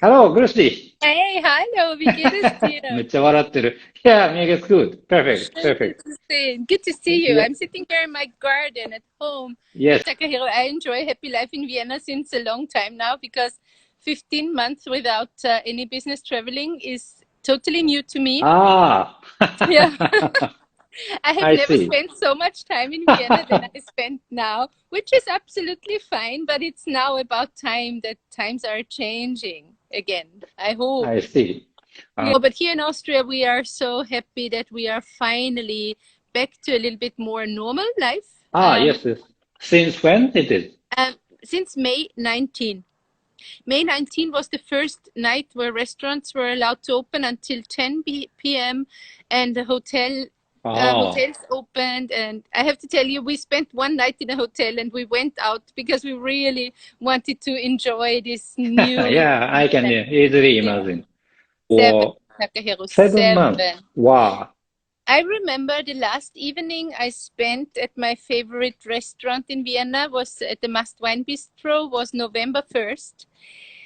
Hallo, grüß dich. Hey, hallo, wie geht es dir? めっちゃ笑ってる。Yeah, mir geht's gut. Perfect, Good perfect. to see. Good to see you. Yeah. I'm sitting here in my garden at home. Yes. Takahiro, I enjoy happy life in Vienna since a long time now because 15 months without any business traveling is totally new to me. Ah. Yeah. I have I never see. spent so much time in Vienna than I spend now, which is absolutely fine, but it's now about time that times are changing again. I hope. I see. Yeah, but here in Austria, we are so happy that we are finally back to a little bit more normal life. Yes, yes. Since when it is? Since May 19. May 19 was the first night where restaurants were allowed to open until 10 p.m. and the hotels opened. And I have to tell you, we spent one night in a hotel and we went out because we really wanted to enjoy this new. Yeah, I can easily imagine. Seven, Takahiro, 7 months. Wow. I remember the last evening I spent at my favorite restaurant in Vienna was at the Must Wine Bistro, was November 1st.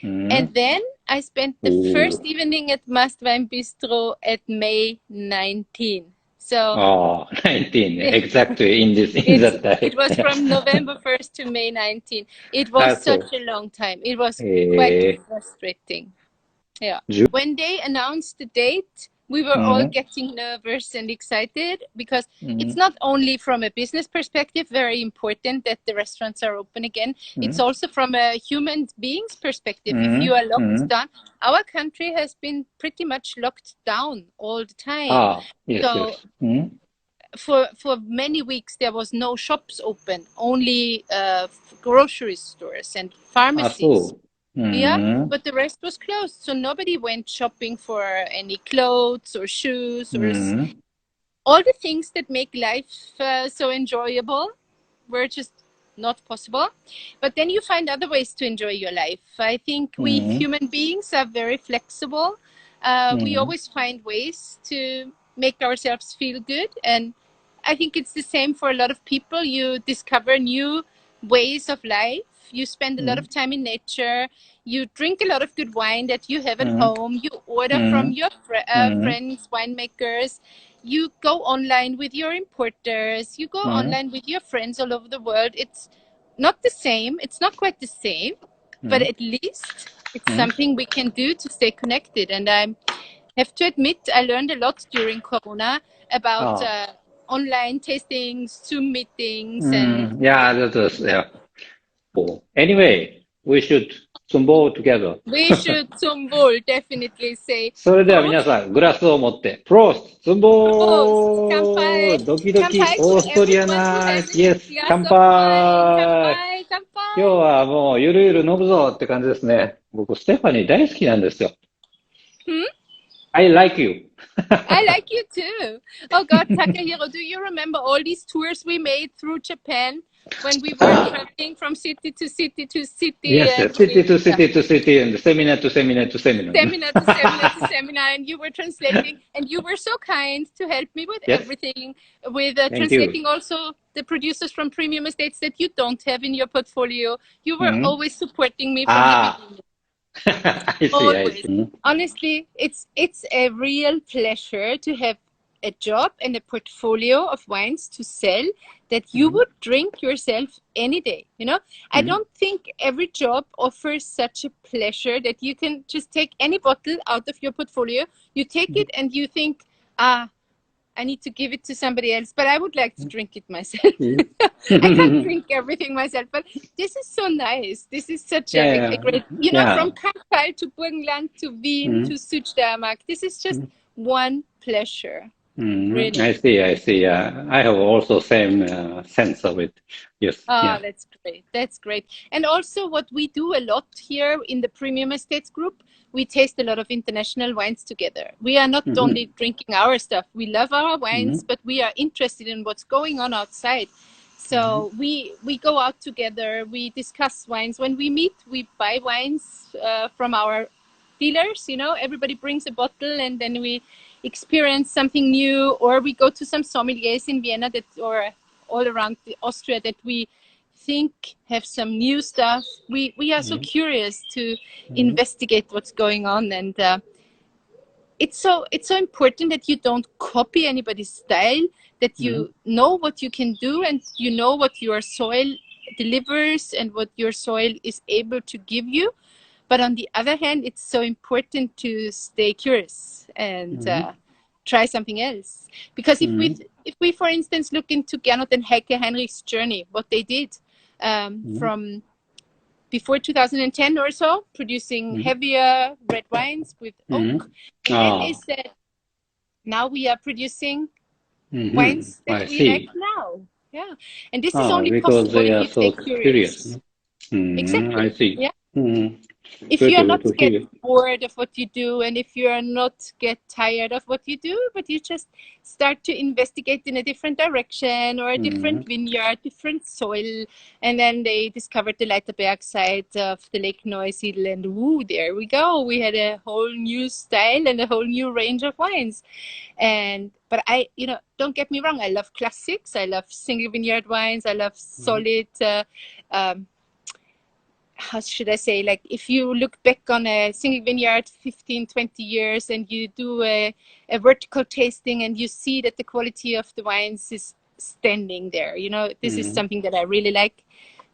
And then I spent the first evening at Must Wine Bistro at May 19. So 19, exactly in that time. It was from November 1st to May 19. It was such a long time. It was quite frustrating. Yeah. When they announced the date, we were all getting nervous and excited because it's not only from a business perspective very important that the restaurants are open again. It's also from a human being's perspective. If you are locked down, our country has been pretty much locked down all the time. Yes, so yes. For many weeks there was no shops open, only grocery stores and pharmacies. Yeah, but the rest was closed, so nobody went shopping for any clothes or shoes or all the things that make life so enjoyable were just not possible. But then you find other ways to enjoy your life. I think we human beings are very flexible. We always find ways to make ourselves feel good, and I think it's the same for a lot of people. You discover new ways of life. You spend a lot of time in nature. You drink a lot of good wine that you have at home. You order from your friends, winemakers. You go online with your importers. You go online with your friends all over the world. It's not the same. It's not quite the same, but at least it's something we can do to stay connected. And I have to admit, I learned a lot during Corona about online tastings, Zoom meetings, and yeah, that was Anyway, we should Zumbo together. We should Zumbol, definitely say. それでは皆さん、グラスを持って、プロス、ズンボー、乾杯、ドキドキ、乾杯オーストリアナイス、イエス、乾杯。乾杯。今日はもうゆるゆる飲むぞって感じですね。僕、ステファニー大好きなんですよ。I like you. I like you too. Oh God, Takahiro, do you remember all these tours we made through Japan when we were traveling from city to city to city? Yes, city to city to city and seminar to seminar to seminar. Seminar to seminar to seminar, and you were translating, and you were so kind to help me with everything, with translating also the producers from premium estates that you don't have in your portfolio. You were always supporting me from the beginning. I see. Honestly, it's a real pleasure to have a job and a portfolio of wines to sell that you would drink yourself any day. You know, I don't think every job offers such a pleasure that you can just take any bottle out of your portfolio, you take it and you think, I need to give it to somebody else, but I would like to drink it myself. I can't drink everything myself, but this is so nice. This is such a great, you know, from Kampal to Burgenland to Wien to Südsteiermark. This is just one pleasure. Really. I see. I have also same sense of it. Yes. That's great. That's great. And also what we do a lot here in the Premium Estates Group, we taste a lot of international wines together. We are not only drinking our stuff. We love our wines, but we are interested in what's going on outside. So we go out together. We discuss wines. When we meet, we buy wines from our dealers. You know, everybody brings a bottle, and then we experience something new. Or we go to some sommeliers in Vienna or all around Austria that we think, have some new stuff. We are so curious to investigate what's going on, and it's so important that you don't copy anybody's style, that you know what you can do, and you know what your soil delivers and what your soil is able to give you. But on the other hand, it's so important to stay curious and try something else. Because if we, for instance, look into Gernot and Heike Heinrich's journey, what they did from before 2010 or so, producing heavier red wines with oak. And then they said, now we are producing wines that we like now. Yeah. And this is only possible if you stay curious. Exactly. I see. Yeah. If you are not get bored of what you do, and if you are not get tired of what you do, but you just start to investigate in a different direction or a different vineyard, different soil, and then they discovered the Leiterberg side of the Lake Neusiedl, and woo, there we go. We had a whole new style and a whole new range of wines. But I, don't get me wrong, I love classics, I love single vineyard wines, I love solid how should I say, like if you look back on a single vineyard 15, 20 years and you do a vertical tasting and you see that the quality of the wines is standing there, this is something that I really like.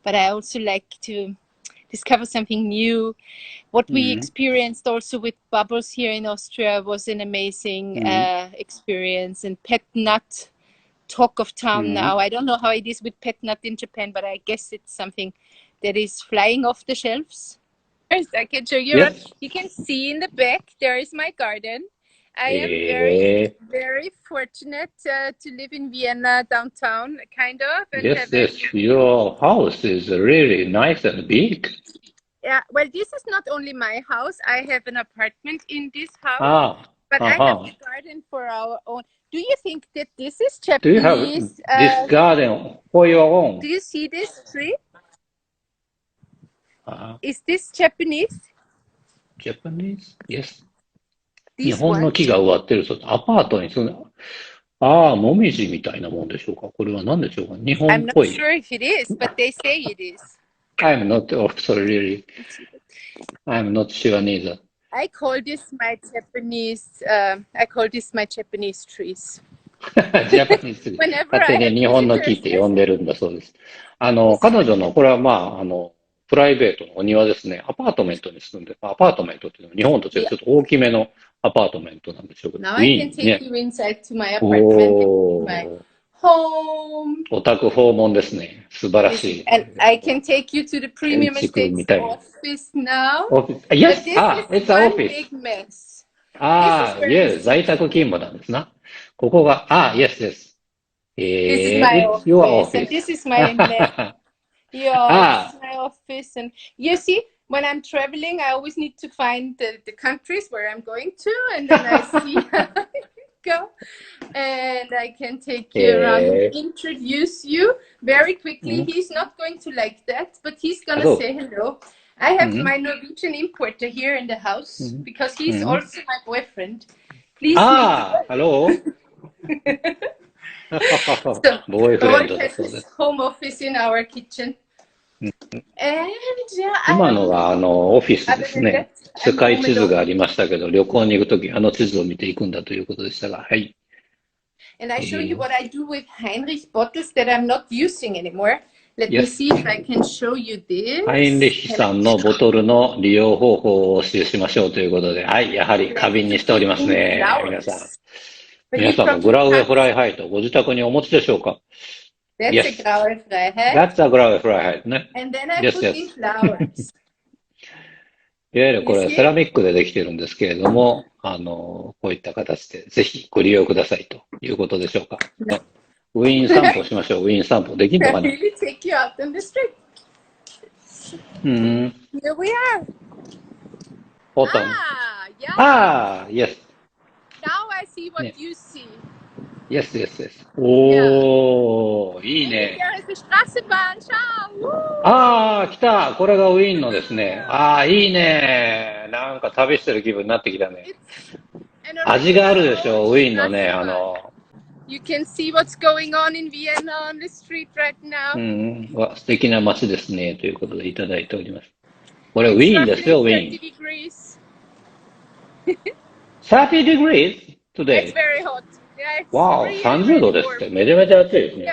But I also like to discover something new. What we experienced also with bubbles here in Austria was an amazing experience. And pet nut, talk of town now. I don't know how it is with pet nut in Japan, but I guess it's something that is flying off the shelves. First, I can show you. Yes. You can see in the back, there is my garden. I am very, very fortunate to live in Vienna downtown, kind of. And yes. Your house is really nice and big. Yeah, well, this is not only my house. I have an apartment in this house, but I have the garden for our own. Do you think that this is Japanese? Do you have this garden for your own? Do you see this tree? Is this Japanese? Japanese? Yes. 日本の木が植わってるそうです。アパートに住んで、もみじみたいなもんでしょうか。これは何でしょうか。日本っぽい。I'm not sure if it is, but they say it is. I'm not, sorry, really. I'm not sure neither. I call this my Japanese trees. ジャパニーズ。勝手に日本の木って呼んでるんだそうです。彼女の、これはプライベートのお庭ですね。アパートメントに住んで、アパートメントっていうのは日本と違うちょっと大きめのアパートメントなんでしょうけど。Now I can take you inside to my apartment, my home. お宅訪問ですね。素晴らしい。And I can take you to the premium estate office now. Yes, it's an office. Big mess. Yes, 在宅勤務なんですな。ここが、yes. This is my office, and this is my lab. Yeah, it's my office. And you see, when I'm traveling, I always need to find the countries where I'm going to, and then I see how I go. And I can take you around and introduce you very quickly. He's not going to like that, but he's going to say hello. I have my Norwegian importer here in the house because he's also my boyfriend. Please. Hello. So, Roy has his home office in our kitchen. And 今のがオフィスですね。世界地図がありましたけど、旅行に行くとき地図を見ていくんだということでしたが、はい。And I show you what I do with Heinrich bottles that I'm not using anymore. Let me see if I can show you this. ハインリッヒさんのボトルの利用方法をお教えしましょうということで、はい、やはり花瓶にしておりますね。皆さんもグラウェフライハイトご自宅にお持ちでしょうか。That's a Graue Freiheit. That's a Graue Freiheit ね。And then I put in flowers. いわゆるこれセラミックでできてるんですけれども、こういった形でぜひご利用くださいということでしょうか。ウィーン散歩しましょう。ウィーン散歩できるのかな I really take you out on the street. Here we are. Autumn. Yes. Now I see what you see. Yes. おー、いいね。Here is the Straßenbahn. Ciao. 来た。これがウィーンのですね。いいね。なんか旅してる気分になってきたね。味があるでしょ、ウィーンのね、You can see what's going on in Vienna on the street right now. 素敵な街ですね、ということでいただいております。これウィーンですよ、ウィーン。30 degrees today? It's very hot. Yeah, it's Wow, really, 30度ですって。めちゃめちゃ暑いですね。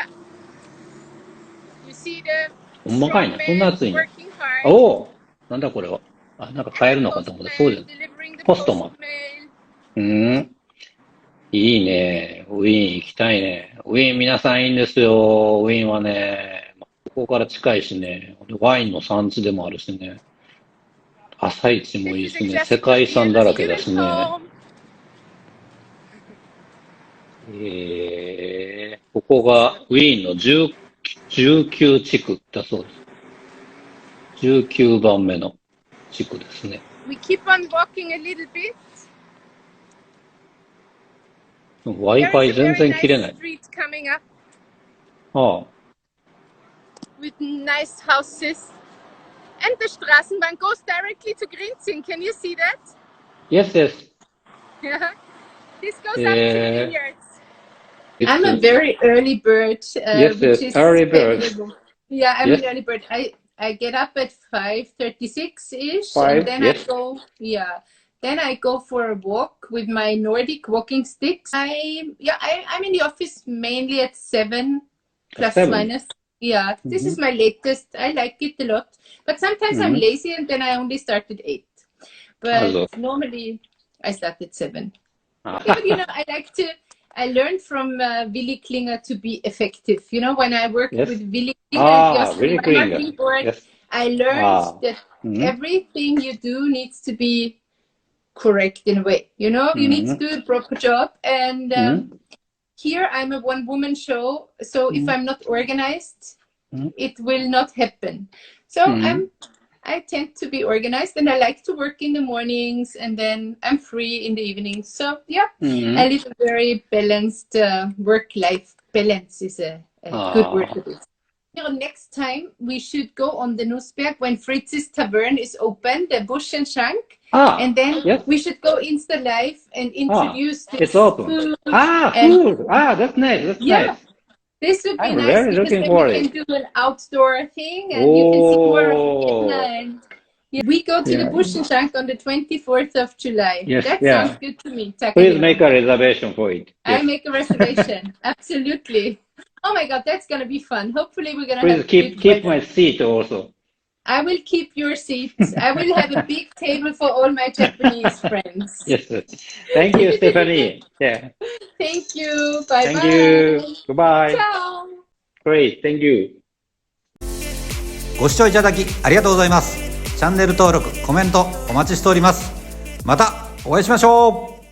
You see the ほんまかいな、そんな暑いの。working hard. おお、なんだこれは。あ、なんか買えるのかと思った。そうじゃん。ポストマン。いいね。ウィーン行きたいね。ウィーン皆さんいいんですよ。ウィーンはね、ここから近いしね。ワインの産地でもあるしね。朝市もいいしね。世界遺産だらけだしね。ここがウィーンの19地区だそうです。19番目の地区ですね。We keep on walking a little bit. Wi-Fi 全然切れない。With nice houses. And the Straßenbahn goes directly to Grinzing. Can you see that? Yes, yes. This goes up to the vineyards. I'm a very early bird. Yes, yes, early bird. Yeah, I'm an early bird. I get up at 5:36-ish, and then I go. Yeah. Then I go for a walk with my Nordic walking sticks. I'm in the office mainly at 7 plus minus. Yeah, this is my latest. I like it a lot. But sometimes I'm lazy and then I only start at 8. But normally I start at 7. But I learned from Willy Klinger to be effective. You know, when I worked with Willy Klinger, I learned that everything you do needs to be correct in a way. You know, you need to do a proper job. And here I'm a one-woman show, so if I'm not organized, it will not happen. So I tend to be organized, and I like to work in the mornings, and then I'm free in the evenings. So yeah, I live a very balanced work-life balance is a good word for this. Next time we should go on the Nussberg when Fritz's Tavern is open, the Bush and Shank. And then we should go Insta Live and introduce the food. Food. That's nice. That's nice. This would be I'm nice very because looking then forward. we can do an outdoor thing and you can see more of Vienna. We go to the Bush and Shank on the 24th of July. That sounds good to me. Please make a reservation for it. I make a reservation. Absolutely. Oh my God, that's gonna be fun. Hopefully we're gonna Please keep my seat also. I will keep your seat. I will have a big table for all my Japanese friends. Yes. Thank you, Stephanie. Yeah. Thank you. Bye bye. Thank you. Goodbye. Ciao. Great. Thank you. ご視聴いただきありがとうございます。チャンネル登録、コメントお待ちしております。またお会いしましょう。